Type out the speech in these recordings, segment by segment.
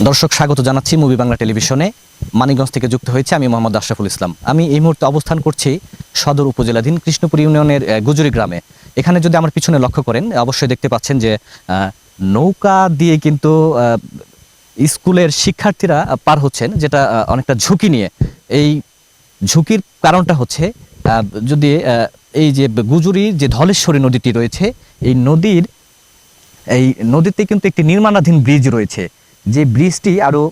দর্শক স্বাগত জানাচ্ছি মুভি বাংলা টেলিভিশনে। মানিকগঞ্জ থেকে যুক্ত হয়েছে আমি মোহাম্মদ আশরাফুল ইসলাম। আমি এই মুহূর্তে অবস্থান করছি সদর উপজেলাধীন কৃষ্ণপুর ইউনিয়নের গুজরি গ্রামে। এখানে যদি আমার পিছনে লক্ষ্য করেন অবশ্যই দেখতে পাচ্ছেন যে নৌকা দিয়ে কিন্তু স্কুলের শিক্ষার্থীরা পার হচ্ছেন, যেটা অনেকটা ঝুঁকি নিয়ে। এই ঝুঁকির কারণটা হচ্ছে যদি এই যে গুজরির যে ধলেশ্বরী নদীটি রয়েছে, এই নদীতে কিন্তু একটি নির্মাণাধীন ব্রিজ রয়েছে। যে ব্রিজটি আরও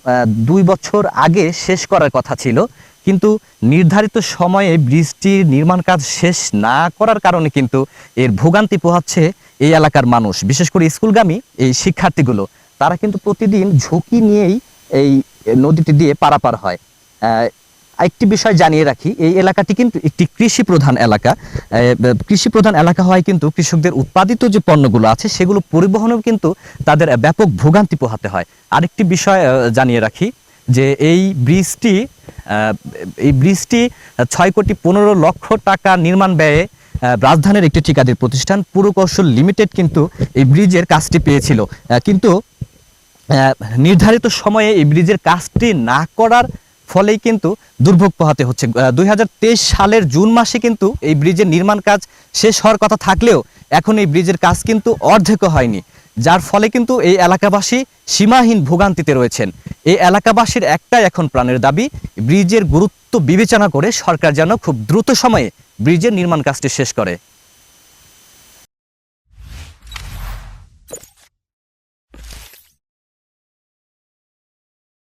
2 বছর আগে শেষ করার কথা ছিল, কিন্তু নির্ধারিত সময়ে ব্রিজটির নির্মাণ কাজ শেষ না করার কারণে কিন্তু এর ভোগান্তি পোহাচ্ছে এই এলাকার মানুষ, বিশেষ করে স্কুলগামী এই শিক্ষার্থীগুলো। তারা কিন্তু প্রতিদিন ঝুঁকি নিয়েই এই নদীটি দিয়ে পারাপার হয়। একটি বিষয় জানিয়ে রাখি, এই এলাকাটি কিন্তু একটি কৃষি প্রধান এলাকা। কৃষি প্রধান এলাকা হয় কিন্তু কৃষকদের উৎপাদিত যে পণ্যগুলো আছে সেগুলো পরিবহনেও কিন্তু তাদের ব্যাপক ভোগান্তি পোহাতে হয়। আরেকটি বিষয় জানিয়ে রাখি যে এই ব্রিজটি 6,15,00,000 টাকা নির্মাণ ব্যয়ে রাজধানীর একটি ঠিকাদারি প্রতিষ্ঠান পুরকৌশল লিমিটেড কিন্তু এই ব্রিজের কাজটি পেয়েছিল, কিন্তু নির্ধারিত সময়ে এই ব্রিজের কাজটি না করার ফলেই কিন্তু দুর্ভোগ পোহাতে হচ্ছে। 2023 সালের জুন মাসে কিন্তু এই ব্রিজের নির্মাণ কাজ শেষ হওয়ার কথা থাকলেও এখন এই ব্রিজের কাজ কিন্তু অর্ধেকও হয়নি, যার ফলে কিন্তু এই এলাকাবাসী সীমাহীন ভোগান্তিতে রয়েছেন। এই এলাকাবাসীর একটাই এখন প্রাণের দাবি, ব্রিজের গুরুত্ব বিবেচনা করে সরকার যেন খুব দ্রুত সময়ে ব্রিজের নির্মাণ কাজটি শেষ করে।